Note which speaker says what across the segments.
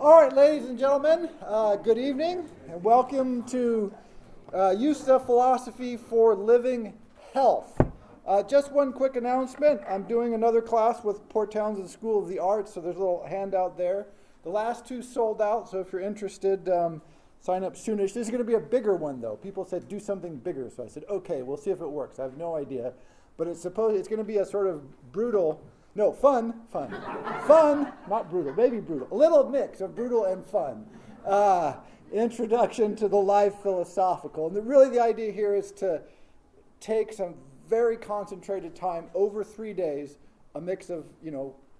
Speaker 1: All right, ladies and gentlemen, good evening, and welcome to Use of Philosophy for Living Health. Just one quick announcement. I'm doing another class with Port Townsend School of the Arts, so there's a little handout there. The last two sold out, so if you're interested, sign up soonish. This is going to be a bigger one, though. People said do something bigger, so I said, okay, we'll see if it works. I have no idea, but it's going to be a sort of fun, not brutal, maybe brutal. A little mix of brutal and fun. Introduction to the life philosophical. And really the idea here is to take some very concentrated time over 3 days, a mix of,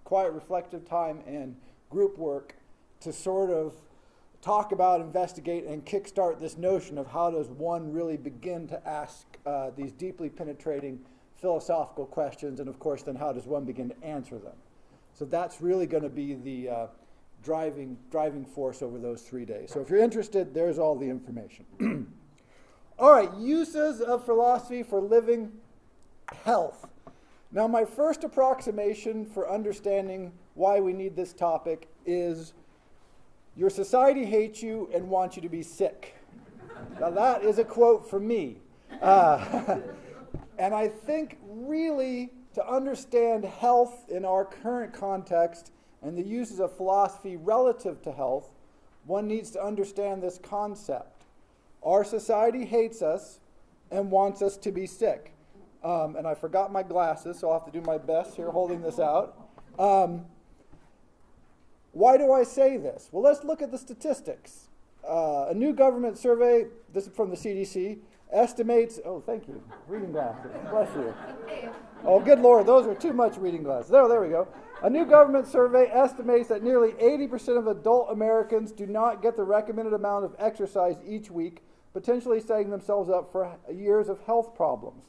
Speaker 1: quiet reflective time and group work to sort of talk about, investigate, and kickstart this notion of how does one really begin to ask these deeply penetrating philosophical questions, and of course then how does one begin to answer them. So that's really going to be the driving force over those 3 days. So if you're interested, there's all the information. All right, uses of philosophy for living health. Now my first approximation for understanding why we need this topic is your society hates you and wants you to be sick. Now that is a quote from me. And I think really to understand health in our current context and the uses of philosophy relative to health, one needs to understand this concept. Our society hates us and wants us to be sick. And I forgot my glasses, so I'll have to do my best here holding this out. Why do I say this? Well, let's look at the statistics. A new government survey, this is from the CDC, estimates, thank you, reading glasses, bless you. Oh, good Lord, those are too much reading glasses. There we go. A new government survey estimates that nearly 80% of adult Americans do not get the recommended amount of exercise each week, potentially setting themselves up for years of health problems.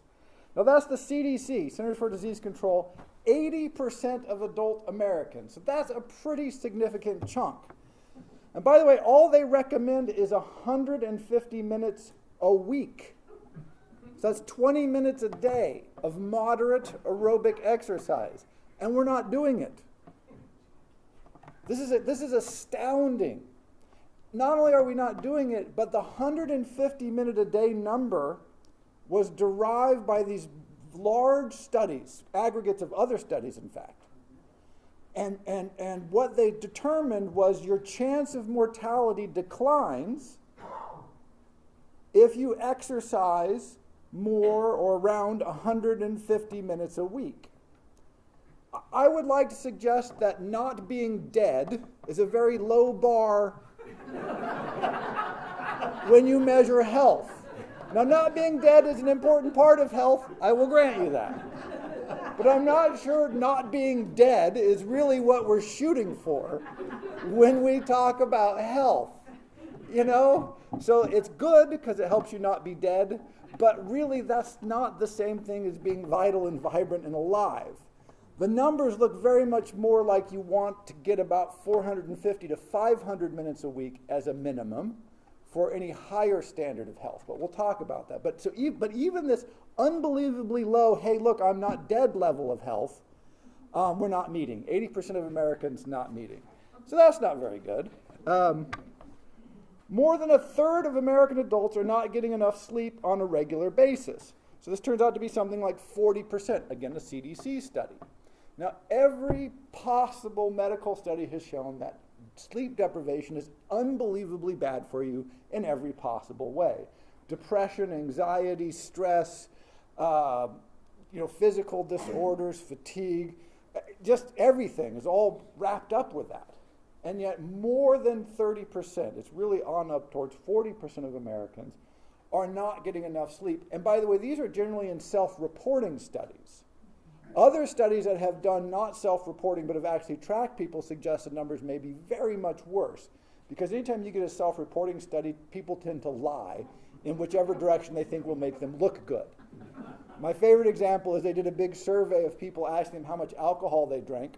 Speaker 1: Now that's the CDC, Centers for Disease Control, 80% of adult Americans. So that's a pretty significant chunk. And by the way, all they recommend is 150 minutes a week. So that's 20 minutes a day of moderate aerobic exercise. And we're not doing it. This is astounding. Not only are we not doing it, but the 150 minute a day number was derived by these large studies, aggregates of other studies, in fact. And what they determined was your chance of mortality declines if you exercise more or around 150 minutes a week. I would like to suggest that not being dead is a very low bar when you measure health. Now, not being dead is an important part of health, I will grant you that. But I'm not sure not being dead is really what we're shooting for when we talk about health. So it's good because it helps you not be dead, but really that's not the same thing as being vital and vibrant and alive. The numbers look very much more like you want to get about 450 to 500 minutes a week as a minimum for any higher standard of health, but we'll talk about that. But even this unbelievably low, hey, look, I'm not dead level of health, we're not meeting. 80% of Americans not meeting. So that's not very good. More than a third of American adults are not getting enough sleep on a regular basis. So this turns out to be something like 40%, again, a CDC study. Now, every possible medical study has shown that sleep deprivation is unbelievably bad for you in every possible way. Depression, anxiety, stress, physical disorders, fatigue, just everything is all wrapped up with that. And yet more than 30%, it's really on up towards 40% of Americans, are not getting enough sleep. And by the way, these are generally in self-reporting studies. Other studies that have done not self-reporting but have actually tracked people suggest the numbers may be very much worse. Because anytime you get a self-reporting study, people tend to lie in whichever direction they think will make them look good. My favorite example is they did a big survey of people asking them how much alcohol they drank,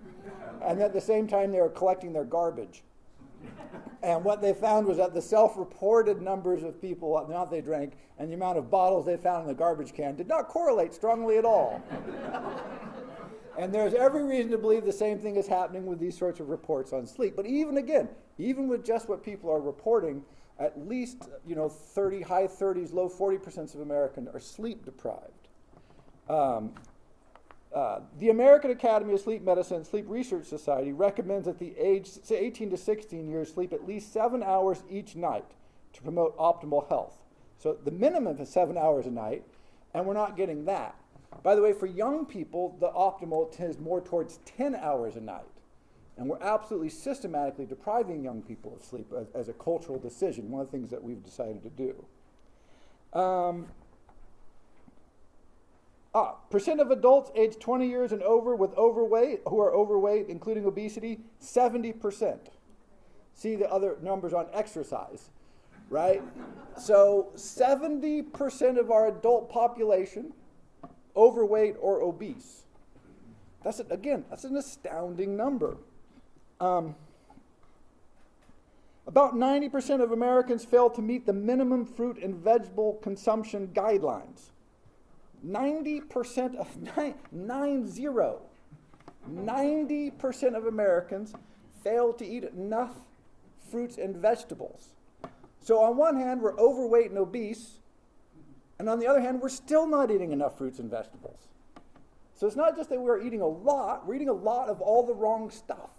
Speaker 1: and at the same time they were collecting their garbage. And what they found was that the self-reported numbers of people, the amount they drank, and the amount of bottles they found in the garbage can did not correlate strongly at all. And there's every reason to believe the same thing is happening with these sorts of reports on sleep. But even with just what people are reporting, at least 30, high 30s, low 40% of Americans are sleep deprived. The American Academy of Sleep Medicine and Sleep Research Society recommends that the age 18 to 16 years sleep at least 7 hours each night to promote optimal health. So the minimum is 7 hours a night, and we're not getting that. By the way, for young people, the optimal tends more towards 10 hours a night. And we're absolutely systematically depriving young people of sleep as a cultural decision, one of the things that we've decided to do. Percent of adults aged 20 years and over who are overweight, including obesity, 70%. See the other numbers on exercise, right? So 70% of our adult population overweight or obese. That's an astounding number. About 90% of Americans fail to meet the minimum fruit and vegetable consumption guidelines. 90% of 90% of Americans fail to eat enough fruits and vegetables. So on one hand, we're overweight and obese, and on the other hand, we're still not eating enough fruits and vegetables. So it's not just that we're eating a lot, we're eating a lot of all the wrong stuff.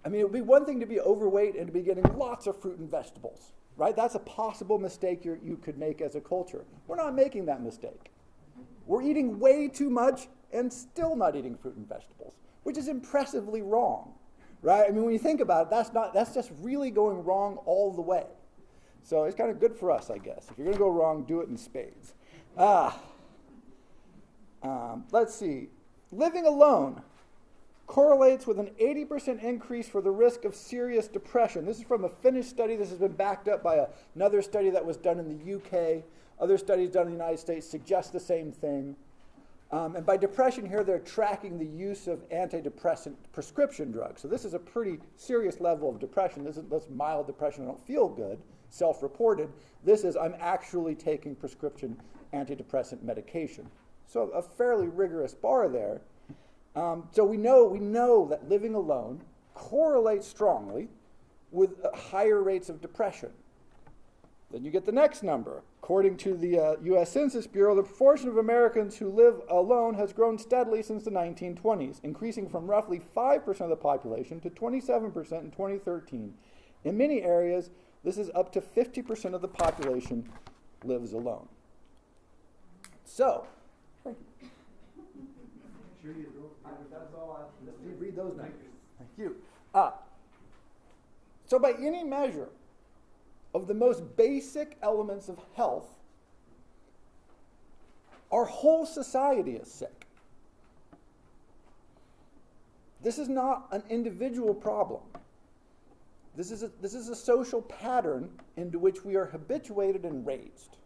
Speaker 1: I mean, it would be one thing to be overweight and to be getting lots of fruit and vegetables, right? That's a possible mistake you could make as a culture. We're not making that mistake. We're eating way too much and still not eating fruit and vegetables, which is impressively wrong, right? I mean, when you think about it, that's just really going wrong all the way. So it's kind of good for us, I guess. If you're going to go wrong, do it in spades. Let's see. Living alone correlates with an 80% increase for the risk of serious depression. This is from a Finnish study. This has been backed up by another study that was done in the UK. Other studies done in the United States suggest the same thing. And by depression here, they're tracking the use of antidepressant prescription drugs. So this is a pretty serious level of depression. This is mild depression, I don't feel good, self-reported. This is I'm actually taking prescription antidepressant medication. So a fairly rigorous bar there. So we know that living alone correlates strongly with higher rates of depression. Then you get the next number. According to the U.S. Census Bureau, the proportion of Americans who live alone has grown steadily since the 1920s, increasing from roughly 5% of the population to 27% in 2013. In many areas, this is up to 50% of the population lives alone. So, thank you. Sure you do. That's all I read those numbers. Thank you. So by any measure of the most basic elements of health, our whole society is sick. This is not an individual problem. This is a social pattern into which we are habituated and raised.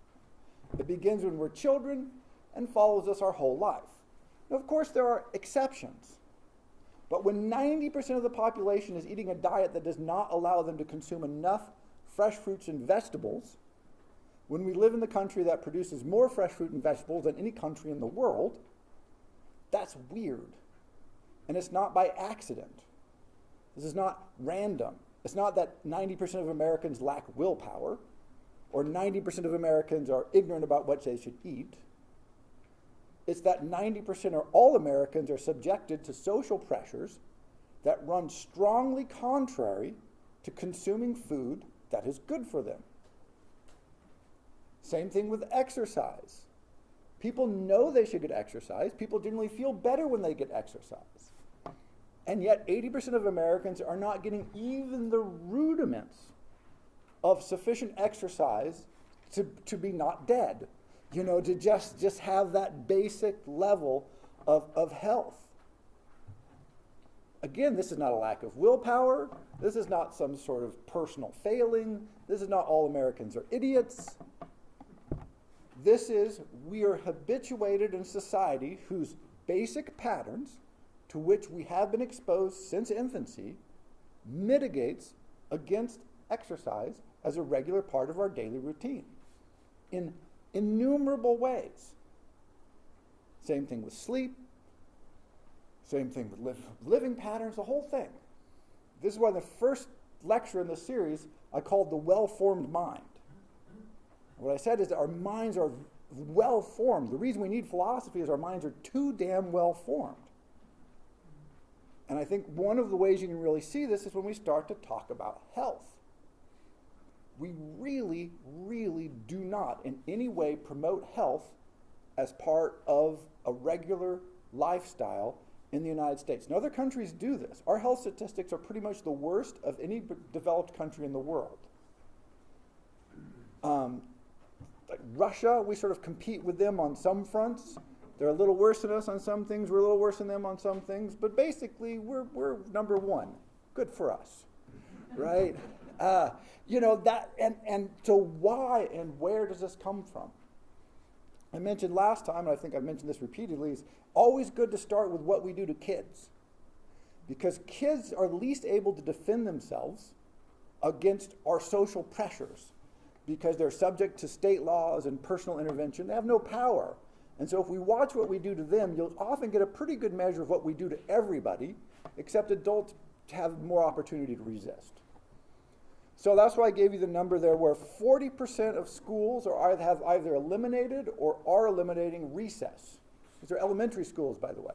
Speaker 1: It begins when we're children and follows us our whole life. Now, of course, there are exceptions. But when 90% of the population is eating a diet that does not allow them to consume enough fresh fruits and vegetables, when we live in the country that produces more fresh fruit and vegetables than any country in the world, that's weird. And it's not by accident. This is not random. It's not that 90% of Americans lack willpower, or 90% of Americans are ignorant about what they should eat. It's that 90% or all Americans are subjected to social pressures that run strongly contrary to consuming food that is good for them. Same thing with exercise. People know they should get exercise. People generally feel better when they get exercise. And yet 80% of Americans are not getting even the rudiments of sufficient exercise to be not dead. To just have that basic level of health. Again, this is not a lack of willpower. This is not some sort of personal failing. This is not all Americans are idiots. This is, we are habituated in society whose basic patterns, to which we have been exposed since infancy, mitigates against exercise as a regular part of our daily routine in innumerable ways. Same thing with sleep, Same thing with living patterns, the whole thing. This is why the first lecture in the series I called the well-formed mind. What I said is that our minds are well-formed. The reason we need philosophy is our minds are too damn well-formed. And I think one of the ways you can really see this is when we start to talk about health. We really, really do not in any way promote health as part of a regular lifestyle in the United States. And other countries do this. Our health statistics are pretty much the worst of any developed country in the world. Like Russia, we sort of compete with them on some fronts. They're a little worse than us on some things. We're a little worse than them on some things. But basically, we're number one. Good for us, right? That, and so why and where does this come from? I mentioned last time, and I think I've mentioned this repeatedly, it's always good to start with what we do to kids. Because kids are least able to defend themselves against our social pressures. Because they're subject to state laws and personal intervention. They have no power. And so if we watch what we do to them, you'll often get a pretty good measure of what we do to everybody, except adults have more opportunity to resist. So that's why I gave you the number there where 40% of schools have either eliminated or are eliminating recess. These are elementary schools, by the way.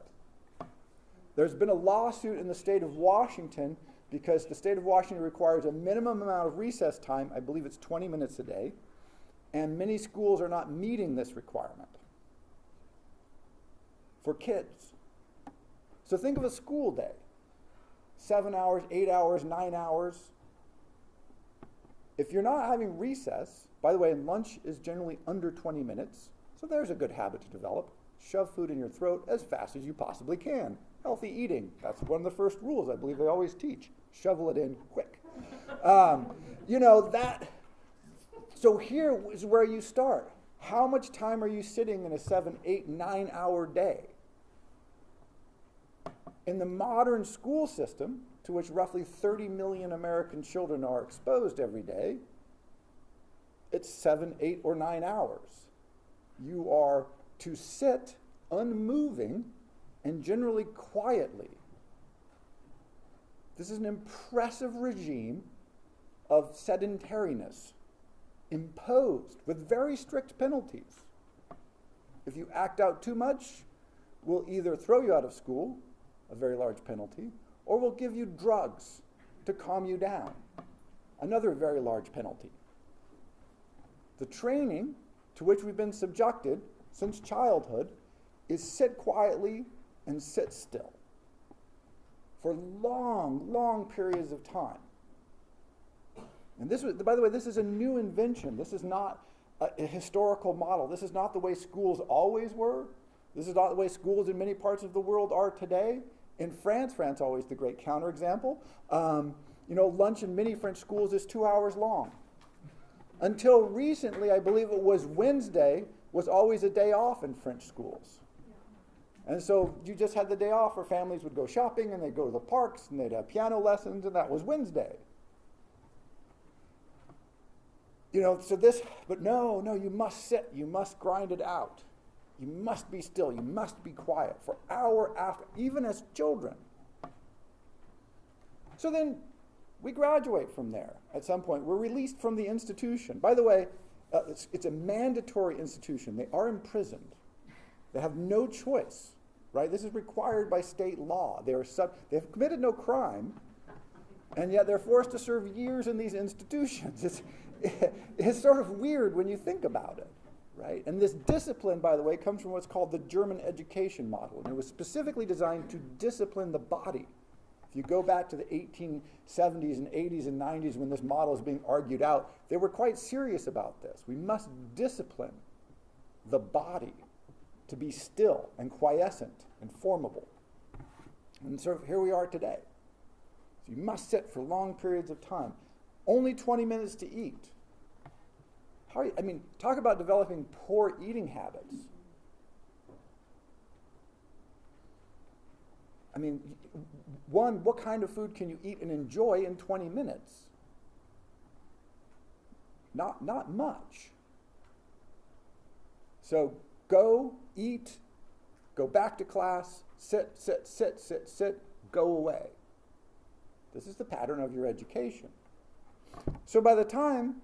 Speaker 1: There's been a lawsuit in the state of Washington because the state of Washington requires a minimum amount of recess time, I believe it's 20 minutes a day, and many schools are not meeting this requirement for kids. So think of a school day. 7 hours, 8 hours, 9 hours. If you're not having recess, by the way, and lunch is generally under 20 minutes, so there's a good habit to develop. Shove food in your throat as fast as you possibly can. Healthy eating, that's one of the first rules I believe they always teach. Shovel it in quick. So here is where you start. How much time are you sitting in a 7, 8, 9 hour day? In the modern school system, to which roughly 30 million American children are exposed every day, it's 7, 8, or 9 hours. You are to sit unmoving and generally quietly. This is an impressive regime of sedentariness imposed with very strict penalties. If you act out too much, we'll either throw you out of school, a very large penalty, or we'll give you drugs to calm you down, another very large penalty. The training to which we've been subjected since childhood is sit quietly and sit still for long, long periods of time. And this was, by the way, this is a new invention. This is not a historical model. This is not the way schools always were. This is not the way schools in many parts of the world are today. In France always the great counterexample. Lunch in many French schools is 2 hours long. Until recently, I believe it was Wednesday was always a day off in French schools. And so you just had the day off where families would go shopping and they'd go to the parks and they'd have piano lessons, and that was Wednesday. But no, you must sit, you must grind it out. You must be still, you must be quiet for hour after, even as children. So then we graduate from there at some point. We're released from the institution. By the way, it's a mandatory institution. They are imprisoned. They have no choice, right? This is required by state law. They have committed no crime, and yet they're forced to serve years in these institutions. It's sort of weird when you think about it, right? And this discipline, by the way, comes from what's called the German education model, and it was specifically designed to discipline the body. If you go back to the 1870s and 80s and 90s when this model is being argued out, they were quite serious about this. We must discipline the body to be still and quiescent and formable. And so here we are today. So you must sit for long periods of time. Only 20 minutes to eat. Talk about developing poor eating habits. One, what kind of food can you eat and enjoy in 20 minutes? Not much. So go, eat, go back to class, Sit, sit, sit, sit, sit, go away. This is the pattern of your education. So by the time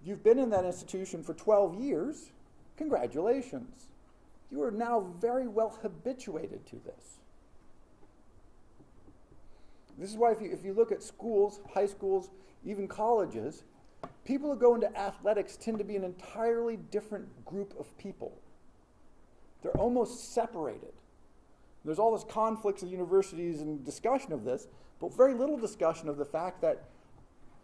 Speaker 1: you've been in that institution for 12 years, congratulations. You are now very well habituated to this. This is why if you look at schools, high schools, even colleges, people who go into athletics tend to be an entirely different group of people. They're almost separated. There's all this conflicts at universities and discussion of this, but very little discussion of the fact that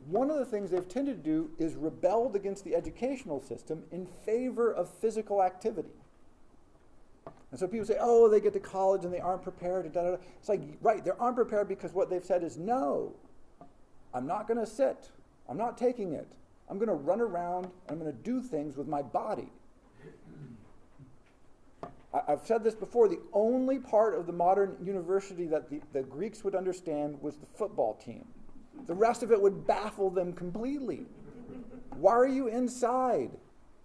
Speaker 1: one of the things they've tended to do is rebelled against the educational system in favor of physical activity. And so people say, oh, they get to college and they aren't prepared. Da, da, da. It's like, right, they aren't prepared because what they've said is, no, I'm not going to sit. I'm not taking it. I'm going to run around. I'm going to do things with my body. I've said this before. The only part of the modern university that the Greeks would understand was the football team. The rest of it would baffle them completely. Why are you inside?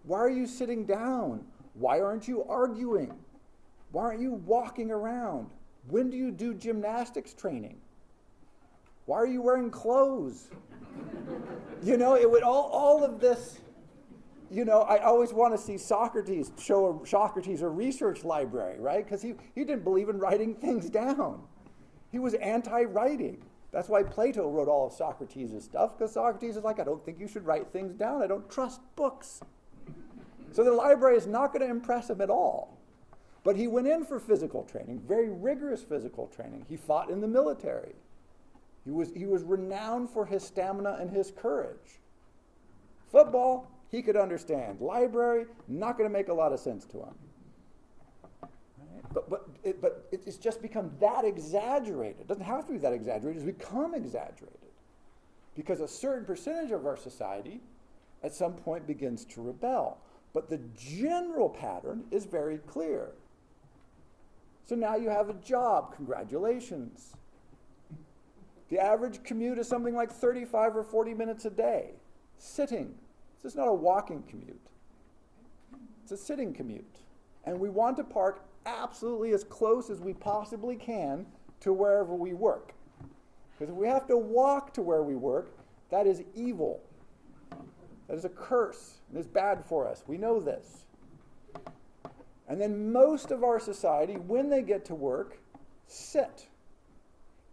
Speaker 1: Why are you sitting down? Why aren't you arguing? Why aren't you walking around? When do you do gymnastics training? Why are you wearing clothes? It would all of this, I always want to see Socrates show Socrates a research library, right? Because he didn't believe in writing things down. He was anti-writing. That's why Plato wrote all of Socrates' stuff, because Socrates is like, I don't think you should write things down. I don't trust books. So the library is not going to impress him at all. But he went in for physical training, very rigorous physical training. He fought in the military. He was renowned for his stamina and his courage. Football, he could understand. Library, not going to make a lot of sense to him. Right? But it's just become that exaggerated. It doesn't have to be that exaggerated. It's become exaggerated. Because a certain percentage of our society at some point begins to rebel. But the general pattern is very clear. So now you have a job. Congratulations. The average commute is something like 35 or 40 minutes a day. Sitting. This is not a walking commute. It's a sitting commute. And we want to park absolutely as close as we possibly can to wherever we work. Because if we have to walk to where we work, that is evil. That is a curse. And it's bad for us. We know this. And then most of our society, when they get to work, sit.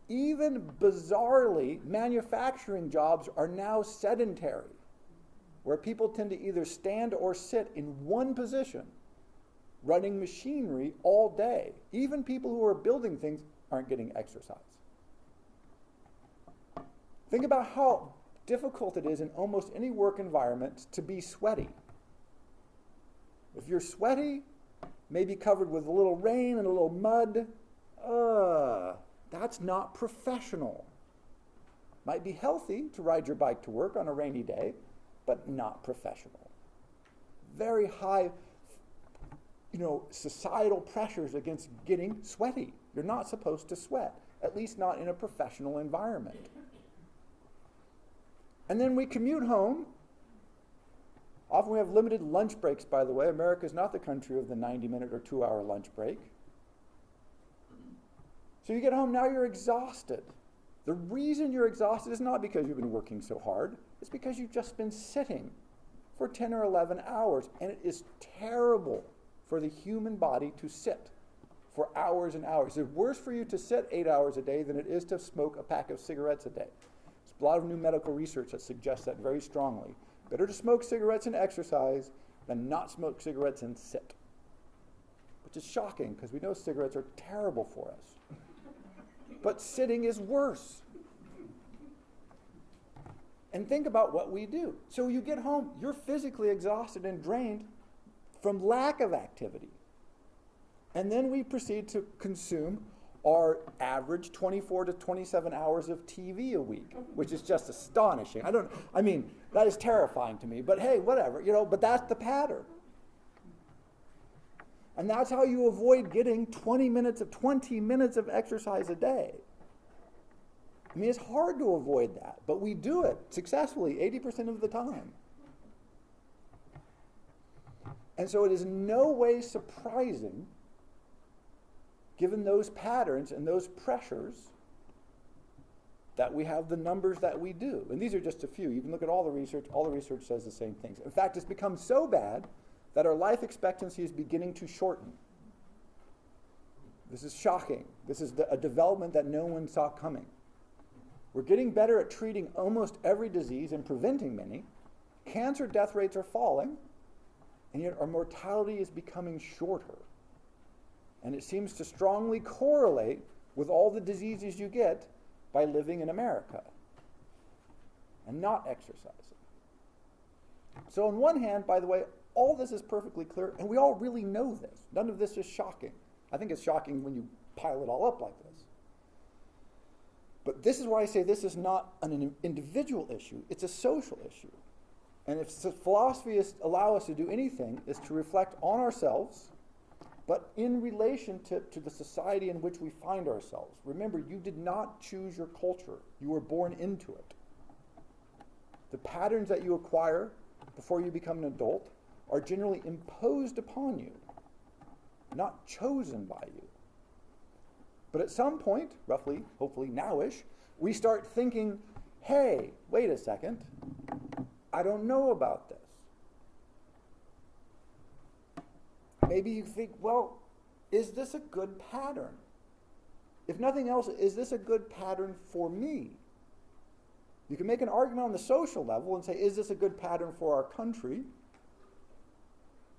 Speaker 1: Even bizarrely, manufacturing jobs are now sedentary, where people tend to either stand or sit in one position, running machinery all day. Even people who are building things aren't getting exercise. Think about how difficult it is in almost any work environment to be sweaty. If you're sweaty, maybe covered with a little rain and a little mud, that's not professional. Might be healthy to ride your bike to work on a rainy day, but not professional. Very high, societal pressures against getting sweaty. You're not supposed to sweat, at least not in a professional environment. And then we commute home. Often we have limited lunch breaks, by the way. America is not the country of the 90-minute or 2-hour lunch break. So you get home, now you're exhausted. The reason you're exhausted is not because you've been working so hard. It's because you've just been sitting for 10 or 11 hours. And it is terrible for the human body to sit for hours and hours. It's worse for you to sit 8 hours a day than it is to smoke a pack of cigarettes a day. There's a lot of new medical research that suggests that very strongly. Better to smoke cigarettes and exercise than not smoke cigarettes and sit. Which is shocking, because we know cigarettes are terrible for us. But sitting is worse. And think about what we do. So you get home, you're physically exhausted and drained from lack of activity. And then we proceed to consume our average 24 to 27 hours of TV a week, which is just astonishing. That is terrifying to me, but hey, whatever, but that's the pattern. And that's how you avoid getting 20 minutes of exercise a day. It's hard to avoid that, but we do it successfully 80% of the time. And so it is in no way surprising given those patterns and those pressures, that we have the numbers that we do. And these are just a few. You can look at all the research. All the research says the same things. In fact, it's become so bad that our life expectancy is beginning to shorten. This is shocking. This is a development that no one saw coming. We're getting better at treating almost every disease and preventing many. Cancer death rates are falling, and yet our mortality is becoming shorter. And it seems to strongly correlate with all the diseases you get by living in America and not exercising. So on one hand, by the way, all this is perfectly clear, and we all really know this. None of this is shocking. I think it's shocking when you pile it all up like this. But this is why I say this is not an individual issue, it's a social issue. And if philosophy allow us to do anything, is to reflect on ourselves, but in relation to the society in which we find ourselves. Remember, you did not choose your culture. You were born into it. The patterns that you acquire before you become an adult are generally imposed upon you, not chosen by you. But at some point, roughly, hopefully nowish, we start thinking, hey, wait a second, I don't know about this. Maybe you think, well, is this a good pattern? If nothing else, is this a good pattern for me? You can make an argument on the social level and say, is this a good pattern for our country?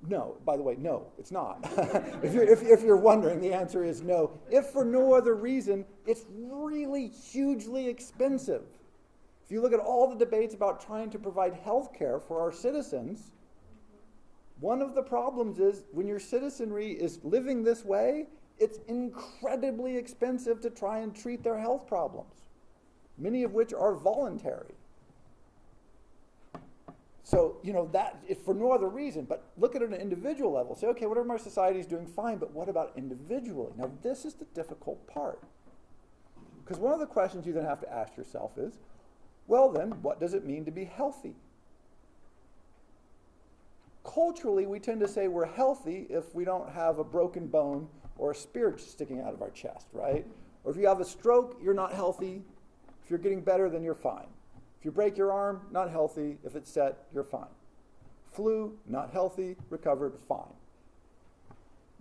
Speaker 1: No, by the way, no, it's not. if you're wondering, the answer is no. If for no other reason, it's really hugely expensive. If you look at all the debates about trying to provide health care for our citizens, one of the problems is when your citizenry is living this way, it's incredibly expensive to try and treat their health problems, many of which are voluntary. So, that, if for no other reason, but look at it at an individual level. Say, okay, whatever my society is doing, fine, but what about individually? Now, this is the difficult part. Because one of the questions you then have to ask yourself is, well then, what does it mean to be healthy? Culturally, we tend to say we're healthy if we don't have a broken bone or a spear sticking out of our chest, right? Or if you have a stroke, you're not healthy. If you're getting better, then you're fine. If you break your arm, not healthy. If it's set, you're fine. Flu, not healthy. Recovered, fine.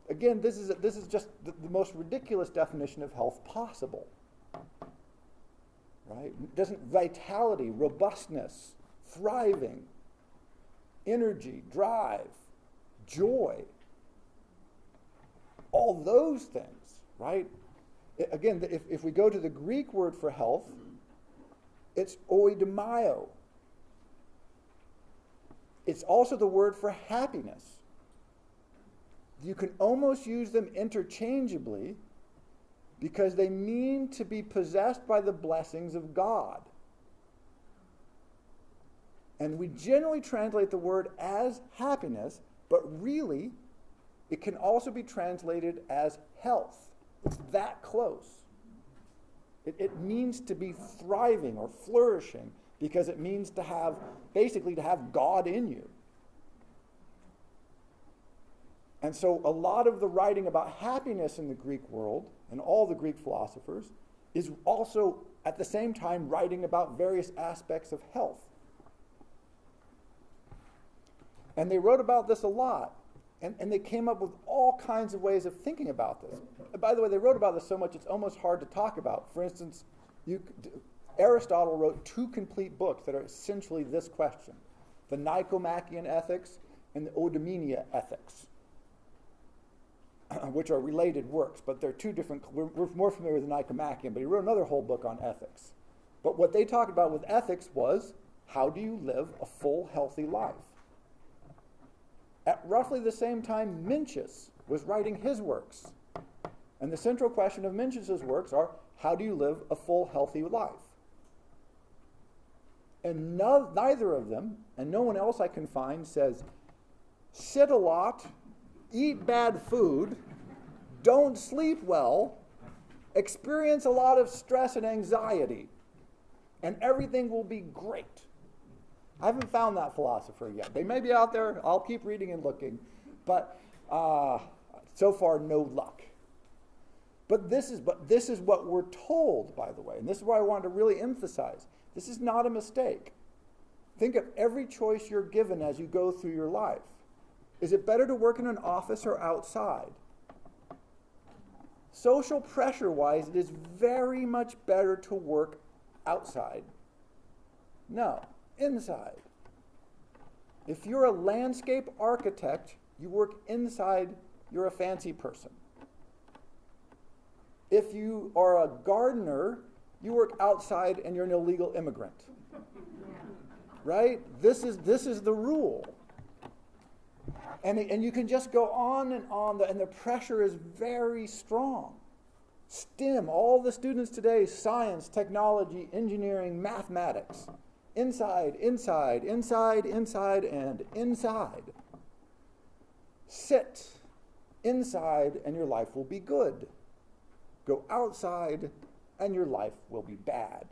Speaker 1: Again, this is just the most ridiculous definition of health possible. Right? Doesn't vitality, robustness, thriving, energy, drive, joy, all those things, right? Again, if we go to the Greek word for health, it's oidomio. It's also the word for happiness. You can almost use them interchangeably because they mean to be possessed by the blessings of God. And we generally translate the word as happiness, but really, it can also be translated as health. It's that close. It means to be thriving or flourishing because it means to have, basically to have God in you. And so a lot of the writing about happiness in the Greek world, and all the Greek philosophers, is also at the same time writing about various aspects of health. And they wrote about this a lot. And they came up with all kinds of ways of thinking about this. And by the way, they wrote about this so much it's almost hard to talk about. For instance, Aristotle wrote 2 complete books that are essentially this question: the Nicomachean Ethics and the Oedemenia Ethics, which are related works, but they're 2 different. We're more familiar with the Nicomachean, but he wrote another whole book on ethics. But what they talked about with ethics was, how do you live a full, healthy life? At roughly the same time, Mencius was writing his works. And the central question of Mencius's works are, how do you live a full, healthy life? And neither of them, and no one else I can find, says, sit a lot, eat bad food, don't sleep well, experience a lot of stress and anxiety, and everything will be great. I haven't found that philosopher yet. They may be out there. I'll keep reading and looking. But so far, no luck. But this is what we're told, by the way, and this is why I wanted to really emphasize. This is not a mistake. Think of every choice you're given as you go through your life. Is it better to work in an office or outside? Social pressure-wise, it is very much better to work outside. No, inside. If you're a landscape architect, you work inside, you're a fancy person. If you are a gardener, you work outside and you're an illegal immigrant. Right? This is the rule. And you can just go on, and the pressure is very strong. STEM, all the students today, science, technology, engineering, mathematics. Inside, inside, inside, inside, and inside. Sit inside and your life will be good. Go outside and your life will be bad.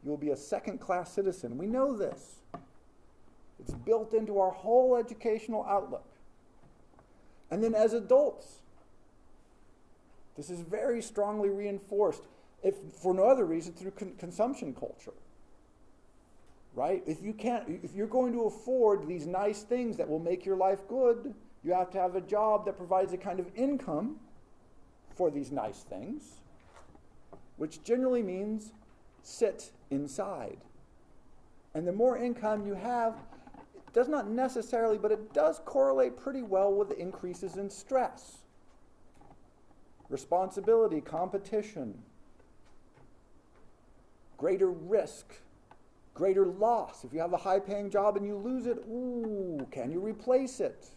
Speaker 1: You will be a second-class citizen. We know this. It's built into our whole educational outlook. And then as adults, this is very strongly reinforced, if for no other reason, through consumption culture. Right? If you're going to afford these nice things that will make your life good, you have to have a job that provides a kind of income for these nice things, which generally means sit inside. And the more income you have, it does not necessarily, but it does correlate pretty well with the increases in stress, responsibility, competition, greater risk, greater loss. If you have a high-paying job and you lose it, can you replace it?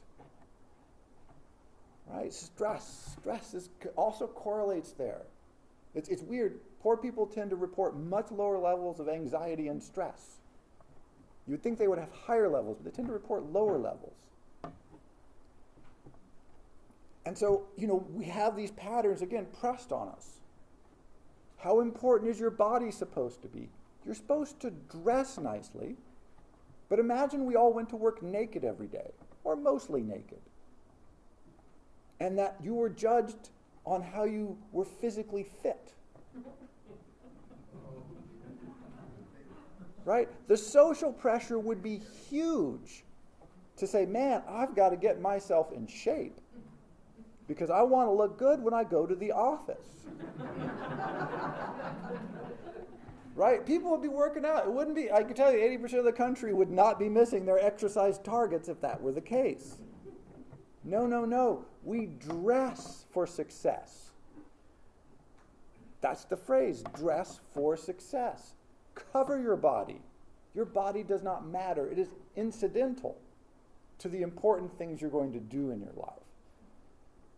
Speaker 1: Right? Stress also correlates there. It's weird. Poor people tend to report much lower levels of anxiety and stress. You would think they would have higher levels, but they tend to report lower levels. And so, we have these patterns, again, pressed on us. How important is your body supposed to be? You're supposed to dress nicely, but imagine we all went to work naked every day, or mostly naked, and that you were judged on how you were physically fit. Right? The social pressure would be huge to say, man, I've got to get myself in shape because I want to look good when I go to the office. Right? People would be working out. It wouldn't be, I can tell you, 80% of the country would not be missing their exercise targets if that were the case. No. We dress for success. That's the phrase, dress for success. Cover your body. Your body does not matter. It is incidental to the important things you're going to do in your life.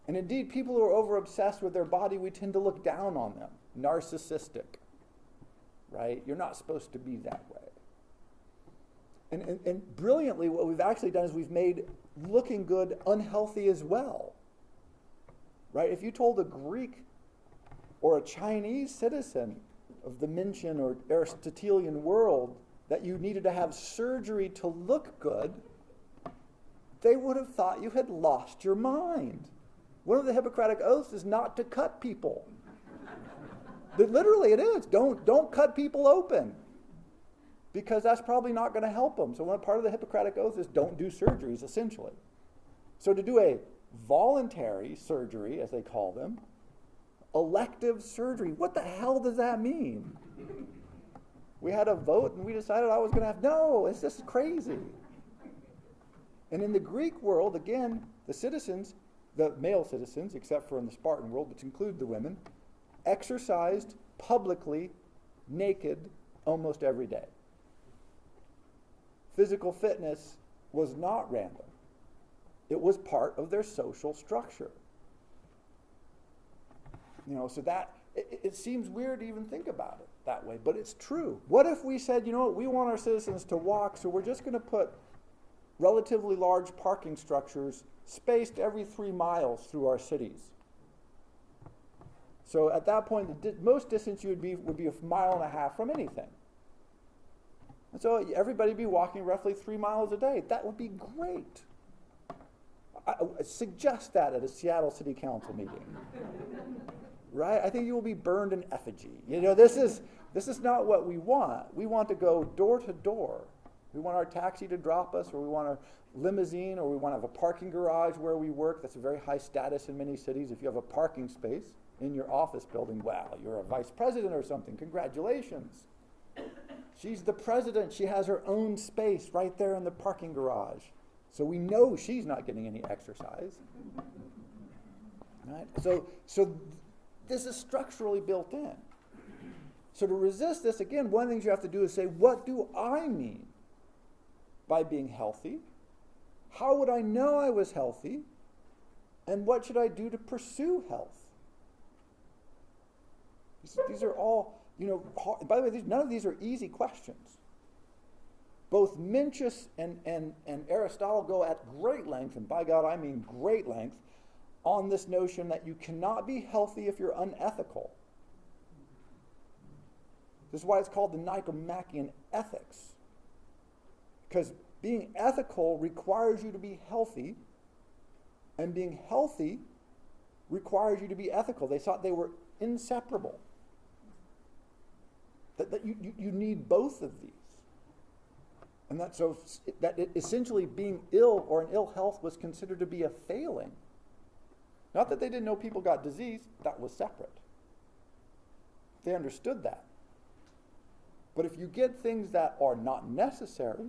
Speaker 1: And indeed, people who are over-obsessed with their body, we tend to look down on them. Narcissistic. Right? You're not supposed to be that way. And brilliantly, what we've actually done is we've made looking good unhealthy as well. Right? If you told a Greek or a Chinese citizen of the Mincian or Aristotelian world that you needed to have surgery to look good, they would have thought you had lost your mind. One of the Hippocratic oaths is not to cut people. Literally it is. Don't cut people open, because that's probably not going to help them. So one part of the Hippocratic oath is don't do surgeries, essentially. So to do a voluntary surgery, as they call them, elective surgery, what the hell does that mean? We had a vote and we decided I was going to have, no, it's just crazy. And in the Greek world, again, the citizens, the male citizens, except for in the Spartan world, which include the women, exercised publicly, naked, almost every day. Physical fitness was not random. It was part of their social structure. So that, it seems weird to even think about it that way, but it's true. What if we said, we want our citizens to walk, so we're just going to put relatively large parking structures spaced every 3 miles through our cities. So at that point, the most distance you would be 1.5 miles from anything. And so everybody would be walking roughly 3 miles a day. That would be great. I suggest that at a Seattle City Council meeting. right? I think you will be burned in effigy. This is not what we want. We want to go door to door. We want our taxi to drop us, or we want a limousine, or we want to have a parking garage where we work. That's a very high status in many cities. If you have a parking space in your office building, wow, you're a vice president or something. Congratulations. She's the president. She has her own space right there in the parking garage. So we know she's not getting any exercise. Right? So this is structurally built in. So to resist this, again, one of the things you have to do is say, what do I mean by being healthy? How would I know I was healthy? And what should I do to pursue health? These are all, hard. By the way, none of these are easy questions. Both Mencius and Aristotle go at great length, and by God I mean great length, on this notion that you cannot be healthy if you're unethical. This is why it's called the Nicomachean Ethics. Because being ethical requires you to be healthy, and being healthy requires you to be ethical. They thought they were inseparable. That you need both of these. And that essentially being ill or in ill health was considered to be a failing. Not that they didn't know people got disease, that was separate. They understood that. But if you get things that are not necessary,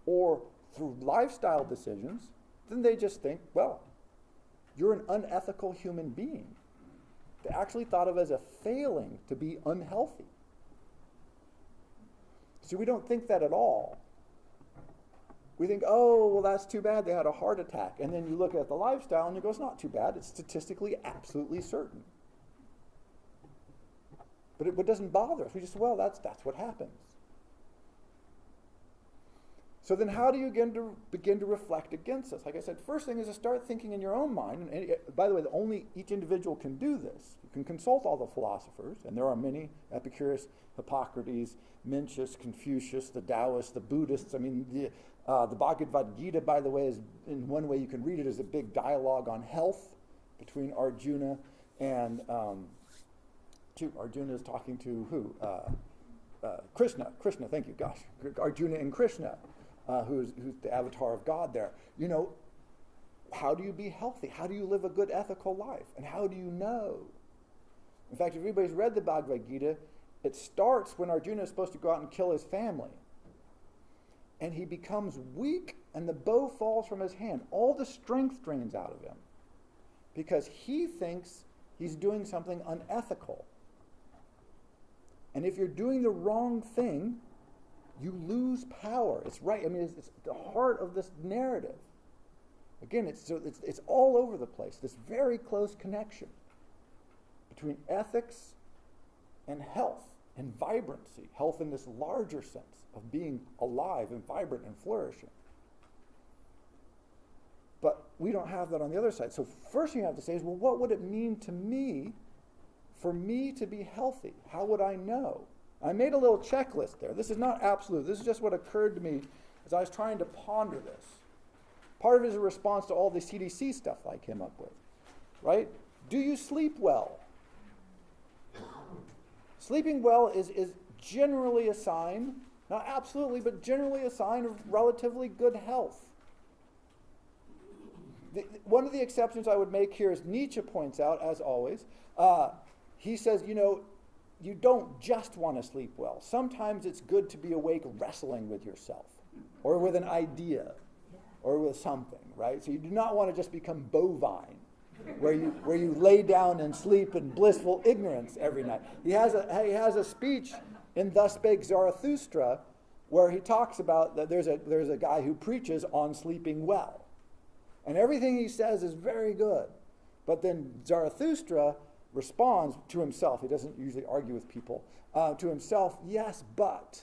Speaker 1: or through lifestyle decisions, then they just think, well, you're an unethical human being. They actually thought of it as a failing to be unhealthy. So we don't think that at all. We think, oh, well, that's too bad, they had a heart attack. And then you look at the lifestyle and you go, it's not too bad, it's statistically absolutely certain. But it doesn't bother us. We just, well, that's what happens. So then how do you begin to reflect against this? Like I said, first thing is to start thinking in your own mind. And by the way, only each individual can do this. You can consult all the philosophers, and there are many: Epicurus, Hippocrates, Mencius, Confucius, the Taoists, the Buddhists. I mean, the Bhagavad Gita, by the way, is, in one way you can read it as a big dialogue on health between Arjuna and Arjuna is talking to who? Krishna. Krishna, thank you. Gosh, Arjuna and Krishna. Who's the avatar of God there. How do you be healthy? How do you live a good ethical life? And how do you know? In fact, if anybody's read the Bhagavad Gita, it starts when Arjuna is supposed to go out and kill his family. And he becomes weak and the bow falls from his hand. All the strength drains out of him because he thinks he's doing something unethical. And if you're doing the wrong thing, you lose power. It's right. I mean, it's the heart of this narrative. Again, it's all over the place. This very close connection between ethics and health and vibrancy. Health in this larger sense of being alive and vibrant and flourishing. But we don't have that on the other side. So first thing you have to say is, well, what would it mean to me for me to be healthy? How would I know? I made a little checklist there. This is not absolute. This is just what occurred to me as I was trying to ponder this. Part of it is a response to all the CDC stuff I came up with, right? Do you sleep well? Sleeping well is generally a sign, not absolutely, but generally a sign of relatively good health. One of the exceptions I would make here is Nietzsche points out, as always. He says, you don't just want to sleep well. Sometimes it's good to be awake wrestling with yourself or with an idea or with something, right? So you do not want to just become bovine where you lay down and sleep in blissful ignorance every night. He has a speech in Thus Spake Zarathustra where he talks about that there's a guy who preaches on sleeping well. And everything he says is very good. But then Zarathustra responds to himself. He doesn't usually argue with people. To himself, yes, but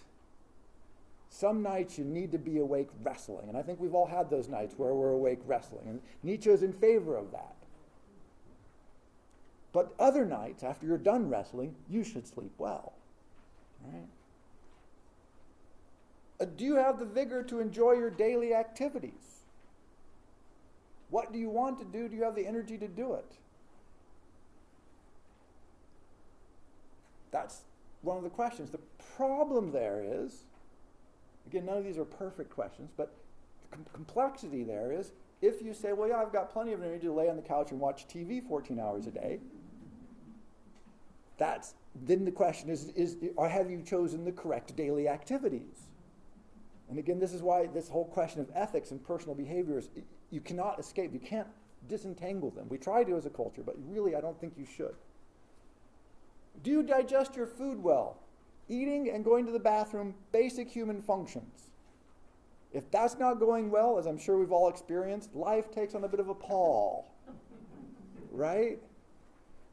Speaker 1: some nights you need to be awake wrestling. And I think we've all had those nights where we're awake wrestling. And Nietzsche is in favor of that. But other nights, after you're done wrestling, you should sleep well. Right? Do you have the vigor to enjoy your daily activities? What do you want to do? Do you have the energy to do it? That's one of the questions. The problem there is, again, none of these are perfect questions, but the complexity there is, if you say, well, yeah, I've got plenty of energy to lay on the couch and watch TV 14 hours a day, then the question is, or have you chosen the correct daily activities? And again, this is why this whole question of ethics and personal behaviors, you cannot escape. You can't disentangle them. We try to as a culture, but really I don't think you should. Do you digest your food well? Eating and going to the bathroom, basic human functions. If that's not going well, as I'm sure we've all experienced, life takes on a bit of a pall, right?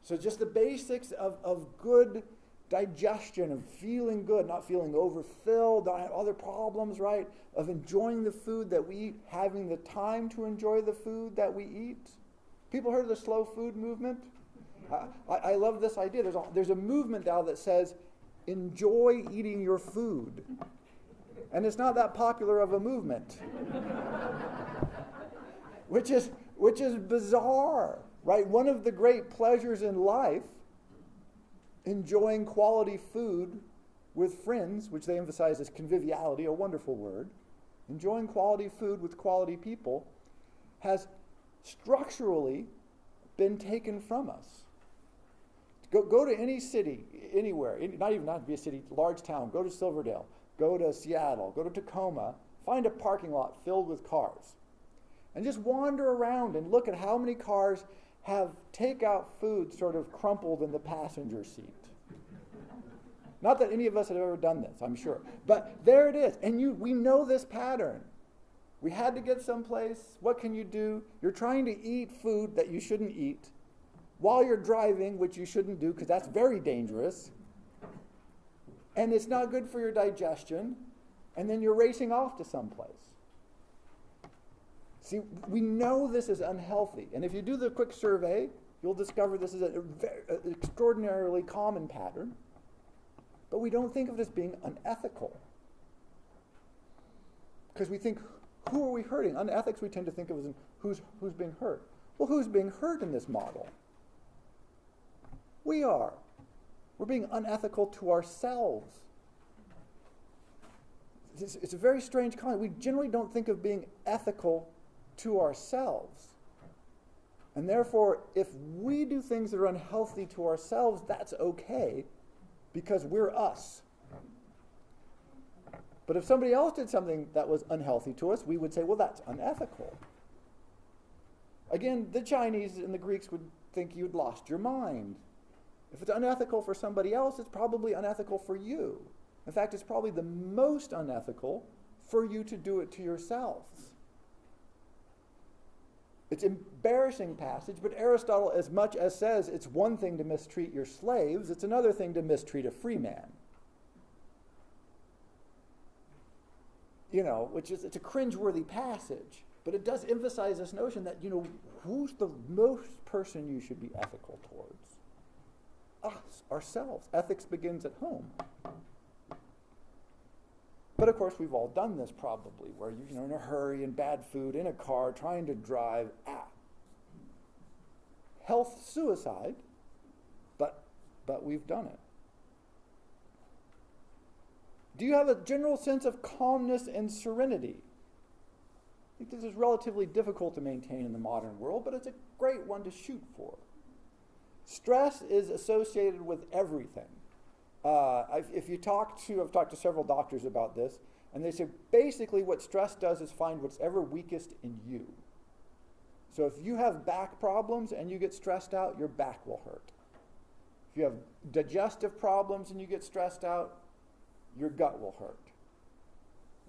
Speaker 1: So just the basics of good digestion, of feeling good, not feeling overfilled, not having other problems, right? Of enjoying the food that we eat, having the time to enjoy the food that we eat. People heard of the slow food movement? I love this idea. There's a movement now that says, enjoy eating your food. And it's not that popular of a movement. which is bizarre, right? One of the great pleasures in life, enjoying quality food with friends, which they emphasize as conviviality, a wonderful word, enjoying quality food with quality people, has structurally been taken from us. Go to any city, anywhere, not to be a city, large town, go to Silverdale, go to Seattle, go to Tacoma, find a parking lot filled with cars. And just wander around and look at how many cars have takeout food sort of crumpled in the passenger seat. Not that any of us have ever done this, I'm sure. But there it is. And we know this pattern. We had to get someplace. What can you do? You're trying to eat food that you shouldn't eat while you're driving, which you shouldn't do because that's very dangerous. And it's not good for your digestion. And then you're racing off to someplace. See, we know this is unhealthy. And if you do the quick survey, you'll discover this is an extraordinarily common pattern. But we don't think of it as being unethical. Because we think, who are we hurting? Unethics we tend to think of as who's being hurt. Well, who's being hurt in this model? We are. We're being unethical to ourselves. It's a very strange concept. We generally don't think of being ethical to ourselves. And therefore, if we do things that are unhealthy to ourselves, that's okay because we're us. But if somebody else did something that was unhealthy to us, we would say, well, that's unethical. Again, the Chinese and the Greeks would think you'd lost your mind. If it's unethical for somebody else, it's probably unethical for you. In fact, it's probably the most unethical for you to do it to yourselves. It's an embarrassing passage, but Aristotle, as much as says it's one thing to mistreat your slaves, it's another thing to mistreat a free man. It's a cringeworthy passage, but it does emphasize this notion that, who's the most person you should be ethical towards? Us, ourselves. Ethics begins at home. But of course, we've all done this probably, where you're in a hurry and bad food, in a car, trying to drive. Health suicide, but we've done it. Do you have a general sense of calmness and serenity? I think this is relatively difficult to maintain in the modern world, but it's a great one to shoot for. Stress is associated with everything. I've talked to several doctors about this, and they say basically what stress does is find what's ever weakest in you. So if you have back problems and you get stressed out, your back will hurt. If you have digestive problems and you get stressed out, your gut will hurt.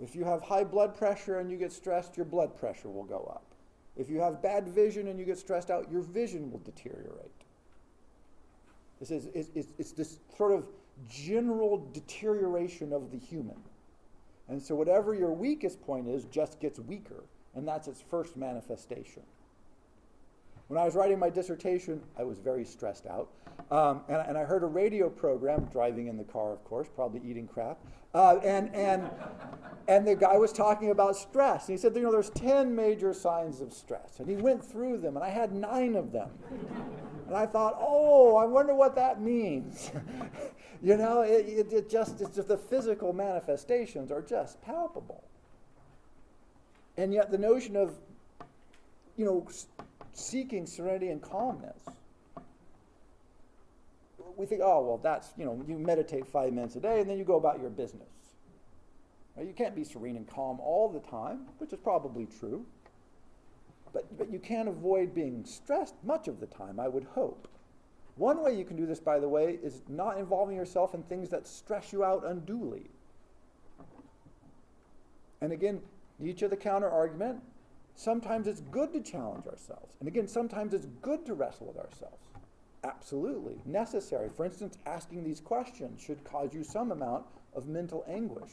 Speaker 1: If you have high blood pressure and you get stressed, your blood pressure will go up. If you have bad vision and you get stressed out, your vision will deteriorate. It's this sort of general deterioration of the human. And so whatever your weakest point is just gets weaker, and that's its first manifestation. When I was writing my dissertation, I was very stressed out. And I heard a radio program, driving in the car, of course, probably eating crap. And the guy was talking about stress. And he said, there's 10 major signs of stress. And he went through them, and I had 9 of them. And I thought, I wonder what that means. It's just the physical manifestations are just palpable. And yet the notion of, seeking serenity and calmness, we think, oh, well, that's, you meditate 5 minutes a day and then you go about your business. Right? You can't be serene and calm all the time, which is probably true. But you can't avoid being stressed much of the time, I would hope. One way you can do this, by the way, is not involving yourself in things that stress you out unduly. And again, each of the counter-argument, sometimes it's good to challenge ourselves. And again, sometimes it's good to wrestle with ourselves. Absolutely. Necessary. For instance, asking these questions should cause you some amount of mental anguish,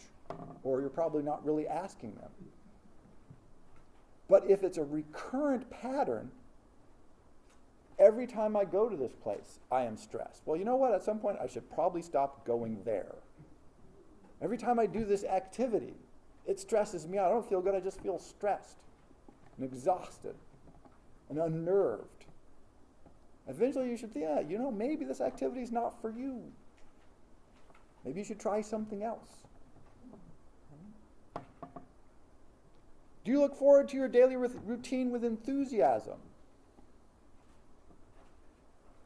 Speaker 1: or you're probably not really asking them. But if it's a recurrent pattern, every time I go to this place, I am stressed. Well, you know what? At some point, I should probably stop going there. Every time I do this activity, it stresses me out. I don't feel good. I just feel stressed and exhausted and unnerved. Eventually, you should think, maybe this activity is not for you. Maybe you should try something else. Do you look forward to your daily routine with enthusiasm?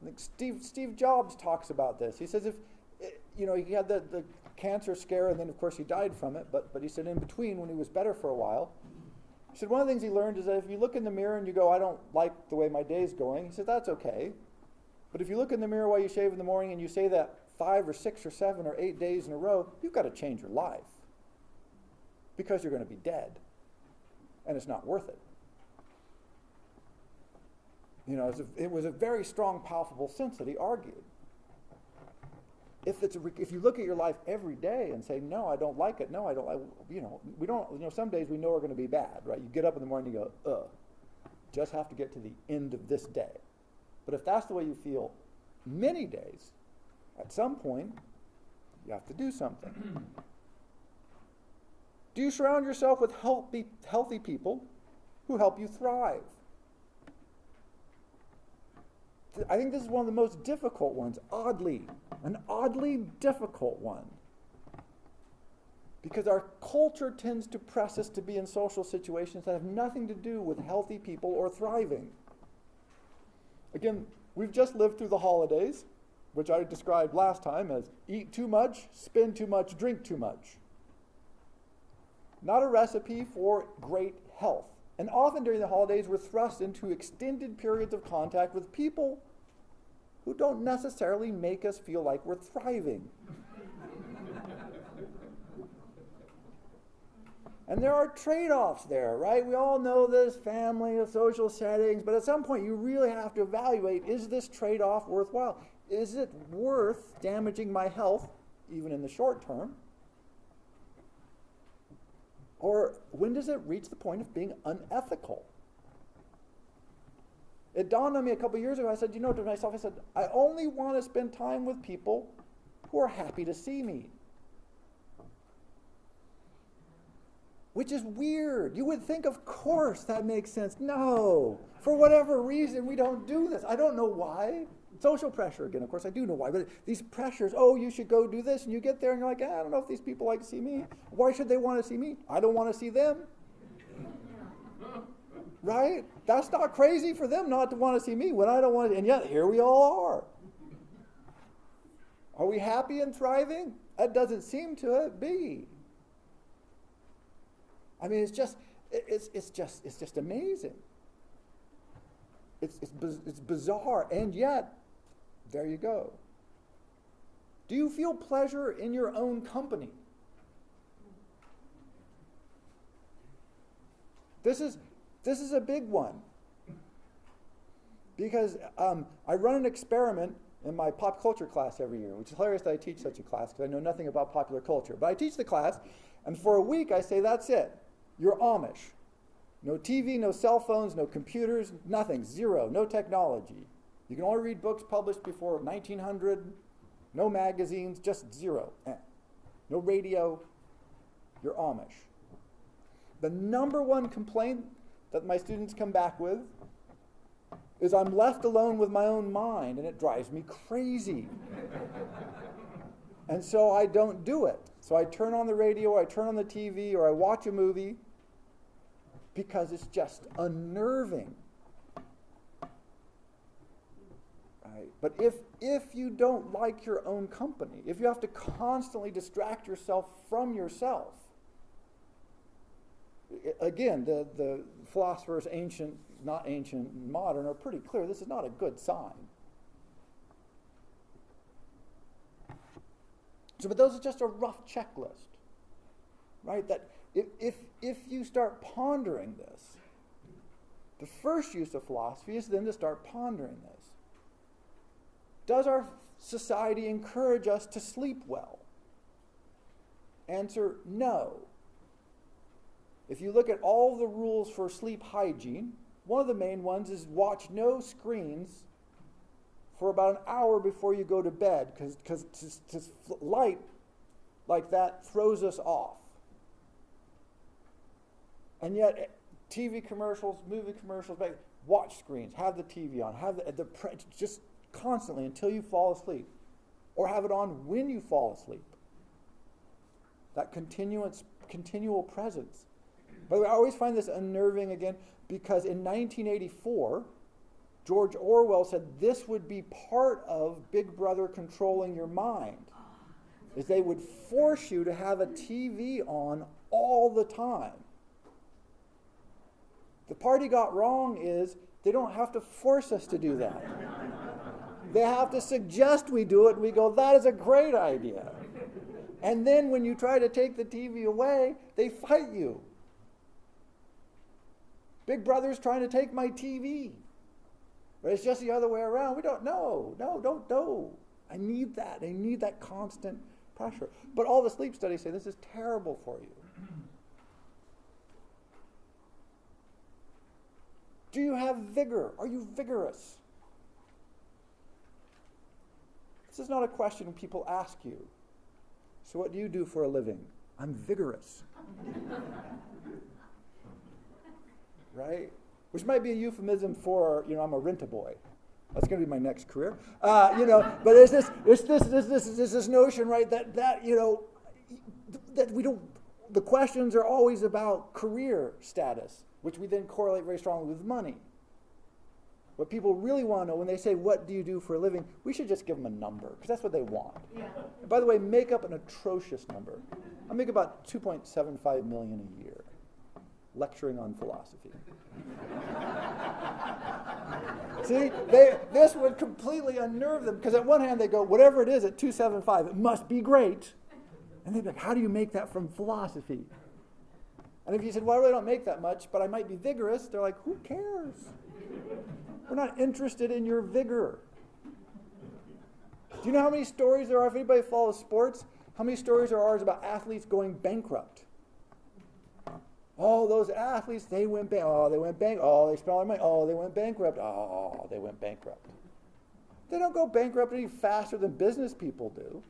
Speaker 1: I think Steve Jobs talks about this. He says he had the cancer scare and then of course he died from it, but he said in between when he was better for a while, he said one of the things he learned is that if you look in the mirror and you go, I don't like the way my day's going, he said that's okay. But if you look in the mirror while you shave in the morning and you say that 5 or 6 or 7 or 8 days in a row, you've got to change your life because you're going to be dead and it's not worth it. It was a very strong, palpable sense that he argued. If you look at your life every day and say, no, I don't like it, no, I don't like, we don't, some days we know are going to be bad, right? You get up in the morning and you go, just have to get to the end of this day. But if that's the way you feel many days, at some point, you have to do something. Do you surround yourself with healthy people who help you thrive? I think this is one of the most difficult ones, an oddly difficult one. Because our culture tends to press us to be in social situations that have nothing to do with healthy people or thriving. Again, we've just lived through the holidays, which I described last time as eat too much, spend too much, drink too much. Not a recipe for great health. And often during the holidays, we're thrust into extended periods of contact with people who don't necessarily make us feel like we're thriving. And there are trade-offs there, right? We all know this, family, social settings, but at some point you really have to evaluate, is this trade-off worthwhile? Is it worth damaging my health, even in the short term? Or when does it reach the point of being unethical? It dawned on me a couple years ago, I said, to myself, I only want to spend time with people who are happy to see me. Which is weird. You would think, of course, that makes sense. No. For whatever reason, we don't do this. I don't know why. Social pressure, again, of course, I do know why. But these pressures, you should go do this. And you get there and you're like, I don't know if these people like to see me. Why should they want to see me? I don't want to see them. Right? That's not crazy for them not to want to see me when I don't want to. And yet, here we all are. Are we happy and thriving? That doesn't seem to be. I mean, it's just amazing. It's bizarre, and yet, there you go. Do you feel pleasure in your own company? This is a big one. Because I run an experiment in my pop culture class every year, which is hilarious that I teach such a class because I know nothing about popular culture. But I teach the class, and for a week I say, that's it. You're Amish. No TV, no cell phones, no computers, nothing, zero, no technology. You can only read books published before 1900, no magazines, just zero. No radio, you're Amish. The number one complaint that my students come back with is I'm left alone with my own mind and it drives me crazy. And so I don't do it. So I turn on the radio, I turn on the TV, or I watch a movie because it's just unnerving. Right? But if you don't like your own company, if you have to constantly distract yourself from yourself, again, the philosophers, ancient, not ancient, modern, are pretty clear. This is not a good sign. So, but those are just a rough checklist, right? That if you start pondering this, the first use of philosophy is then to start pondering this. Does our society encourage us to sleep well? Answer, no. If you look at all the rules for sleep hygiene, one of the main ones is watch no screens for about an hour before you go to bed, because light like that throws us off. And yet, TV commercials, movie commercials, watch screens, have the TV on, have just constantly until you fall asleep, or have it on when you fall asleep. That continual presence. By the way, I always find this unnerving again, because in 1984, George Orwell said this would be part of Big Brother controlling your mind, is they would force you to have a TV on all the time. The part he got wrong is they don't have to force us to do that. They have to suggest we do it, and we go, that is a great idea. And then when you try to take the TV away, they fight you. Big Brother's trying to take my TV. But it's just the other way around. We don't know. No. I need that constant pressure. But all the sleep studies say this is terrible for you. Do you have vigor? Are you vigorous? This is not a question people ask you. So what do you do for a living? I'm vigorous. Right? Which might be a euphemism for, I'm a rent-a-boy. That's going to be my next career. But there's this notion, right, that we don't, the questions are always about career status, which we then correlate very strongly with money. What people really want to know when they say, what do you do for a living, we should just give them a number, because that's what they want. Yeah. And by the way, make up an atrocious number. I make about $2.75 million a year, lecturing on philosophy. See, this would completely unnerve them, because at one hand they go, whatever it is at 275, it must be great. And they'd be like, how do you make that from philosophy? And if you said, well, I really don't make that much, but I might be vigorous, they're like, who cares? We're not interested in your vigor. Do you know how many stories there are, if anybody follows sports, how many stories there are about athletes going bankrupt? Oh, those athletes, they went bankrupt. Oh, they went bankrupt. Oh, they spent all their money. Oh, they went bankrupt. Oh, they went bankrupt. They don't go bankrupt any faster than business people do.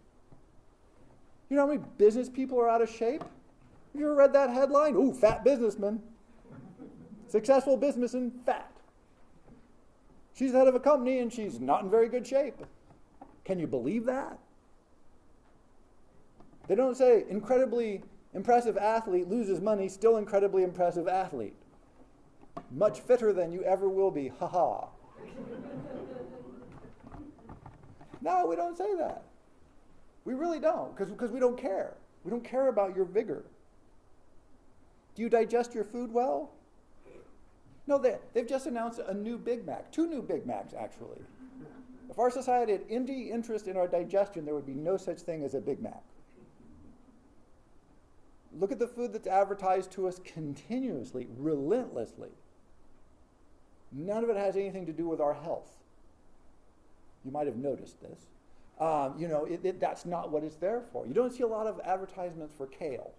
Speaker 1: You know how many business people are out of shape? Have you ever read that headline? Ooh, fat businessman. Successful businessman, fat. She's the head of a company and she's not in very good shape. Can you believe that? They don't say incredibly impressive athlete loses money, still incredibly impressive athlete. Much fitter than you ever will be, ha-ha. No, we don't say that. We really don't, because we don't care. We don't care about your vigor. Do you digest your food well? No, they've just announced a new Big Mac. 2 new Big Macs, actually. If our society had any interest in our digestion, there would be no such thing as a Big Mac. Look at the food that's advertised to us continuously, relentlessly. None of it has anything to do with our health. You might have noticed this. That's not what it's there for. You don't see a lot of advertisements for kale.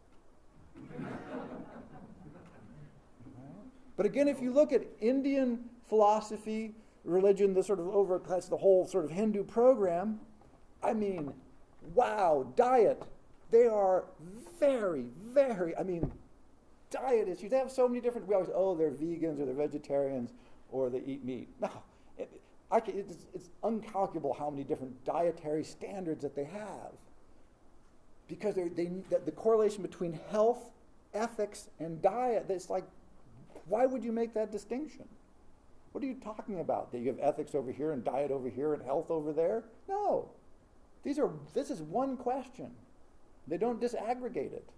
Speaker 1: But again, if you look at Indian philosophy, religion, the sort of overclass, the whole sort of Hindu program, I mean, wow, diet. They are very, very, diet issues. They have so many different, we always, they're vegans or they're vegetarians or they eat meat. No, it's uncalculable how many different dietary standards that they have. because the correlation between health, ethics, and diet, it's like, why would you make that distinction? What are you talking about? That you have ethics over here and diet over here and health over there? No. This is one question. They don't disaggregate it.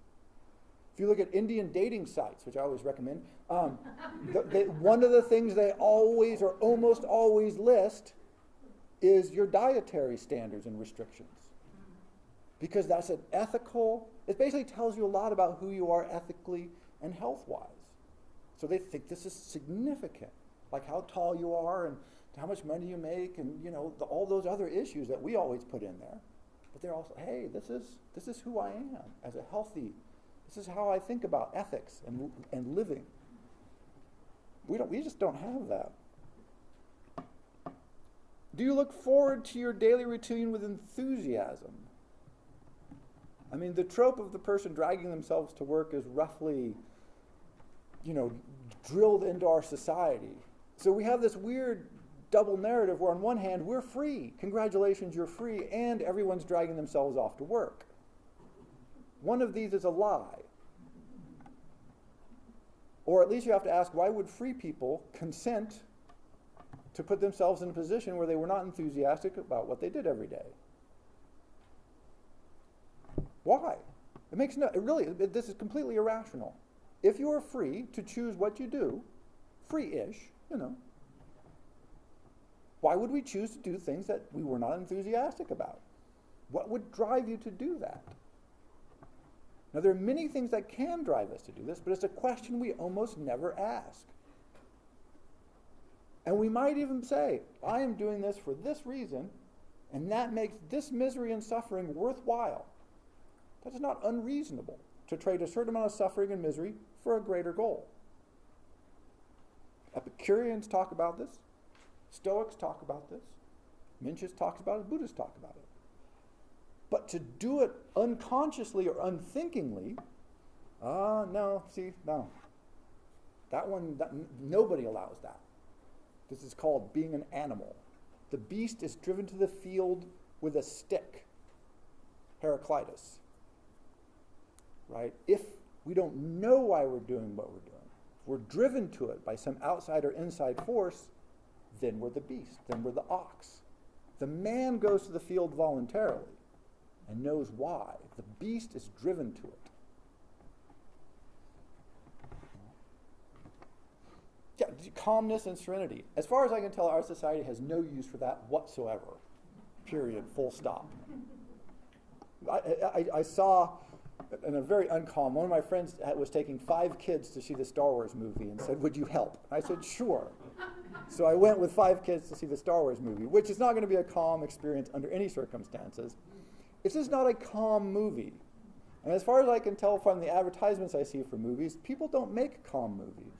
Speaker 1: If you look at Indian dating sites, which I always recommend, one of the things they always or almost always list is your dietary standards and restrictions. Because that's an ethical, it basically tells you a lot about who you are ethically and health-wise. So they think this is significant, like how tall you are and how much money you make and, all those other issues that we always put in there. But they're also, hey, this is who I am as a healthy, this is how I think about ethics and living. We just don't have that. Do you look forward to your daily routine with enthusiasm? I mean, the trope of the person dragging themselves to work is roughly, drilled into our society. So we have this weird double narrative where on one hand, we're free. Congratulations, you're free, and everyone's dragging themselves off to work. One of these is a lie. Or at least you have to ask, why would free people consent to put themselves in a position where they were not enthusiastic about what they did every day? Why? This is completely irrational. If you are free to choose what you do, free-ish, why would we choose to do things that we were not enthusiastic about? What would drive you to do that? Now, there are many things that can drive us to do this, but it's a question we almost never ask. And we might even say, I am doing this for this reason, and that makes this misery and suffering worthwhile. That is not unreasonable to trade a certain amount of suffering and misery for a greater goal. Epicureans talk about this. Stoics talk about this. Mencius talks about it. Buddhists talk about it. But to do it unconsciously or unthinkingly, no. Nobody allows that. This is called being an animal. The beast is driven to the field with a stick. Heraclitus. Right? If we don't know why we're doing what we're doing, if we're driven to it by some outside or inside force, then we're the beast, then we're the ox. The man goes to the field voluntarily and knows why. The beast is driven to it. Yeah, calmness and serenity. As far as I can tell, our society has no use for that whatsoever. Period. Full stop. I saw, in a very uncalm, one of my friends was taking 5 kids to see the Star Wars movie and said, would you help? I said, sure. So I went with 5 kids to see the Star Wars movie, which is not going to be a calm experience under any circumstances. It's just not a calm movie. And as far as I can tell from the advertisements I see for movies, people don't make calm movies.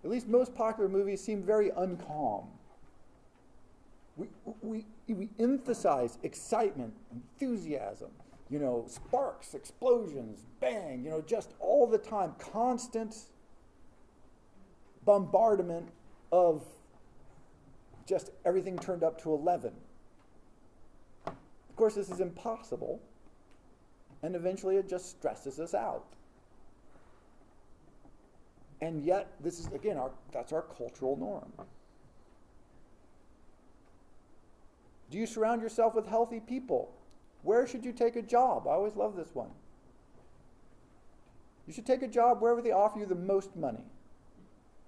Speaker 1: At least most popular movies seem very uncalm. We emphasize excitement, enthusiasm, sparks, explosions, bang, just all the time, constant bombardment of just everything turned up to 11. Of course, this is impossible, and eventually it just stresses us out. And yet, this is, again, that's our cultural norm. Do you surround yourself with healthy people? Where should you take a job? I always love this one. You should take a job wherever they offer you the most money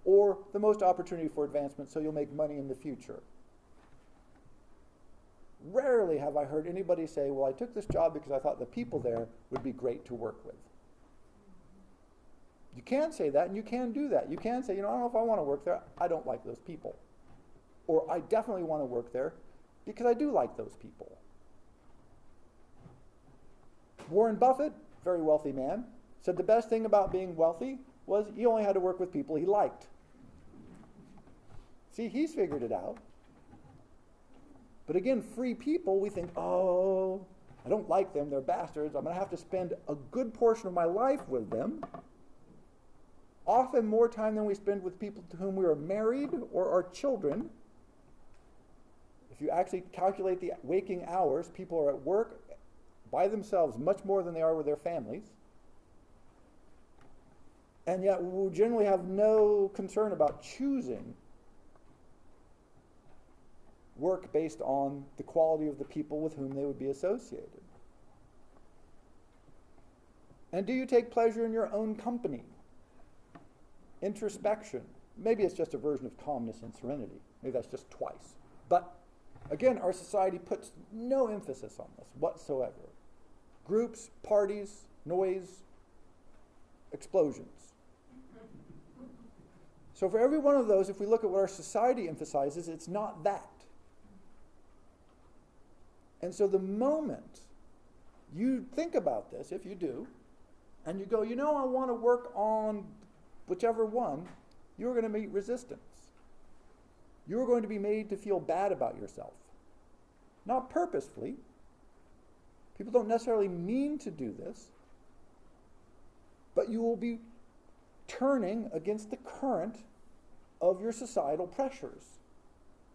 Speaker 1: or the most opportunity for advancement so you'll make money in the future. Rarely have I heard anybody say, well, I took this job because I thought the people there would be great to work with. You can say that, and you can do that. You can say, I don't know if I want to work there. I don't like those people. Or I definitely want to work there because I do like those people. Warren Buffett, very wealthy man, said the best thing about being wealthy was he only had to work with people he liked. See, he's figured it out. But again, free people, we think, oh, I don't like them, they're bastards. I'm going to have to spend a good portion of my life with them. Often more time than we spend with people to whom we are married or our children. If you actually calculate the waking hours, people are at work by themselves much more than they are with their families. And yet we generally have no concern about choosing work based on the quality of the people with whom they would be associated. And do you take pleasure in your own company? Introspection. Maybe it's just a version of calmness and serenity. Maybe that's just twice. But again, our society puts no emphasis on this whatsoever. Groups, parties, noise, explosions. So for every one of those, if we look at what our society emphasizes, it's not that. And so the moment you think about this, if you do, and you go, I want to work on whichever one, you're going to meet resistance. You're going to be made to feel bad about yourself. Not purposefully. People don't necessarily mean to do this. But you will be turning against the current of your societal pressures.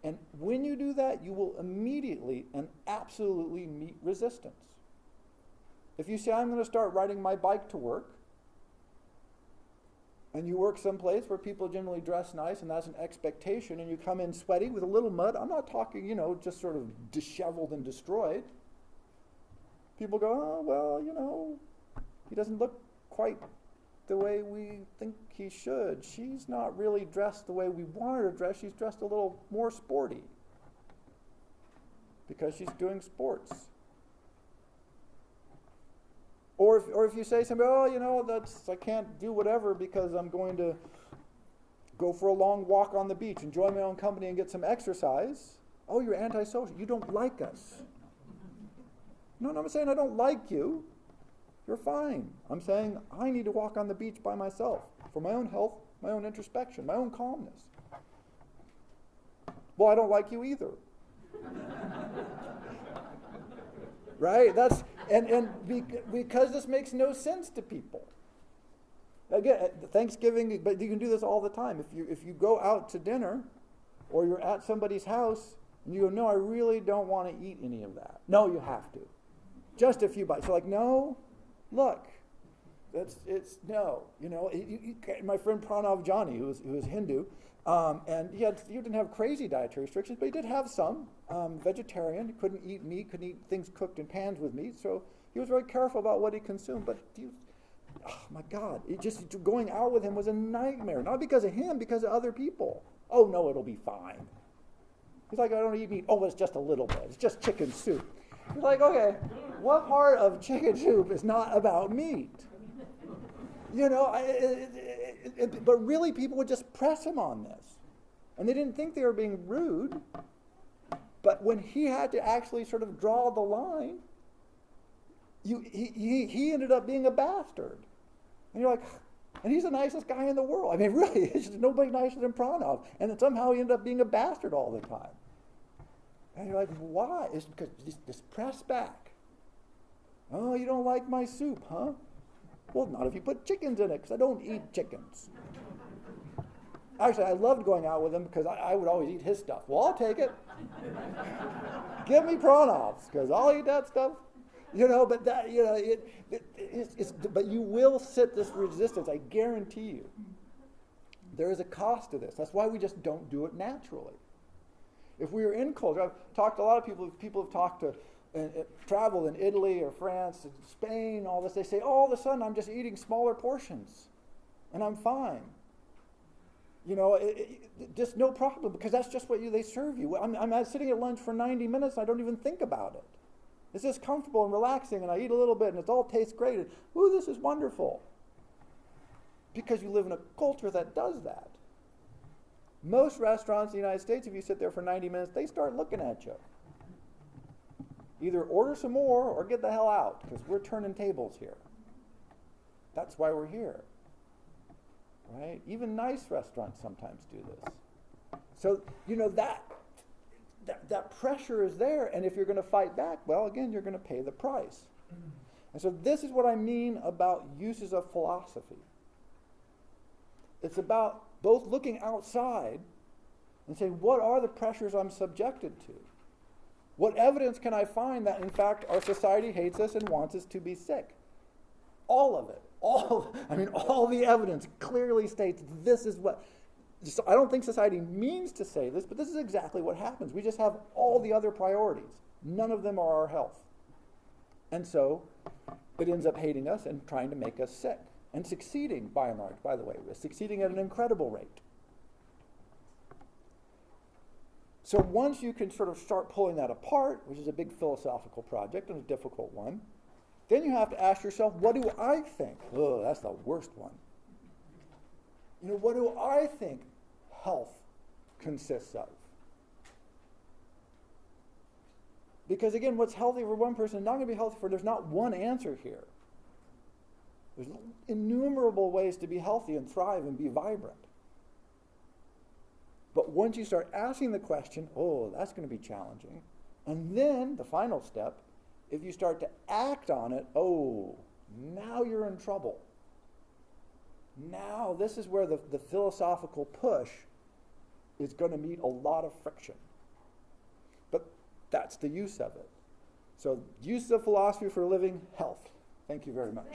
Speaker 1: And when you do that, you will immediately and absolutely meet resistance. If you say, I'm going to start riding my bike to work, and you work someplace where people generally dress nice and that's an expectation, and you come in sweaty with a little mud, I'm not talking, just sort of disheveled and destroyed. People go, oh, well, he doesn't look quite the way we think he should. She's not really dressed the way we want her to dress. She's dressed a little more sporty because she's doing sports. Or if you say something, I can't do whatever because I'm going to go for a long walk on the beach, enjoy my own company and get some exercise. Oh, you're antisocial. You don't like us. No, I'm saying I don't like you. You're fine. I'm saying I need to walk on the beach by myself for my own health, my own introspection, my own calmness. Well, I don't like you either. Right? Because this makes no sense to people. Again, at Thanksgiving, but you can do this all the time. If you go out to dinner, or you're at somebody's house, and you go, no, I really don't want to eat any of that. No, you have to. Just a few bites. So no, look, it's no. My friend Pranav Jani, who was Hindu, and he didn't have crazy dietary restrictions, but he did have some. Vegetarian, he couldn't eat meat, couldn't eat things cooked in pans with meat, so he was very careful about what he consumed. But oh my God, going out with him was a nightmare. Not because of him, because of other people. Oh no, it'll be fine. He's like, I don't eat meat. Oh, it's just a little bit. It's just chicken soup. He's like, okay, what part of chicken soup is not about meat? But really people would just press him on this. And they didn't think they were being rude. But when he had to actually sort of draw the line, he ended up being a bastard. And you're like, and he's the nicest guy in the world. I mean, really, there's nobody nicer than Pranav. And then somehow he ended up being a bastard all the time. And you're like, why? It's because just press back. Oh, you don't like my soup, huh? Well, not if you put chickens in it, because I don't eat chickens. Actually, I loved going out with him because I would always eat his stuff. Well, I'll take it. Give me Pranav's, because I'll eat that stuff. But that, but you will sit this resistance, I guarantee you. There is a cost to this. That's why we just don't do it naturally. If we were in culture, I've talked to a lot of people have talked to, traveled in Italy or France, Spain, all this. They say, all of a sudden I'm just eating smaller portions, and I'm fine. Just no problem, because that's just what they serve you. I'm sitting at lunch for 90 minutes, and I don't even think about it. It's just comfortable and relaxing, and I eat a little bit, and it all tastes great. And, ooh, this is wonderful. Because you live in a culture that does that. Most restaurants in the United States, if you sit there for 90 minutes, they start looking at you. Either order some more or get the hell out, because we're turning tables here. That's why we're here. Right? Even nice restaurants sometimes do this. So, that pressure is there, and if you're going to fight back, well, again, you're going to pay the price. And so this is what I mean about uses of philosophy. It's about both looking outside and saying, what are the pressures I'm subjected to? What evidence can I find that, in fact, our society hates us and wants us to be sick? All of it. All the evidence clearly states this is what. So I don't think society means to say this, but this is exactly what happens. We just have all the other priorities. None of them are our health. And so it ends up hating us and trying to make us sick. And succeeding, by and large, by the way, succeeding at an incredible rate. So once you can sort of start pulling that apart, which is a big philosophical project and a difficult one, then you have to ask yourself, what do I think? Oh, that's the worst one. What do I think health consists of? Because again, what's healthy for one person is not going to be healthy for, there's not one answer here. There's innumerable ways to be healthy and thrive and be vibrant. But once you start asking the question, oh, that's going to be challenging. And then the final step, if you start to act on it, oh, now you're in trouble. Now this is where the philosophical push is going to meet a lot of friction. But that's the use of it. So use of philosophy for living health. Thank you very much.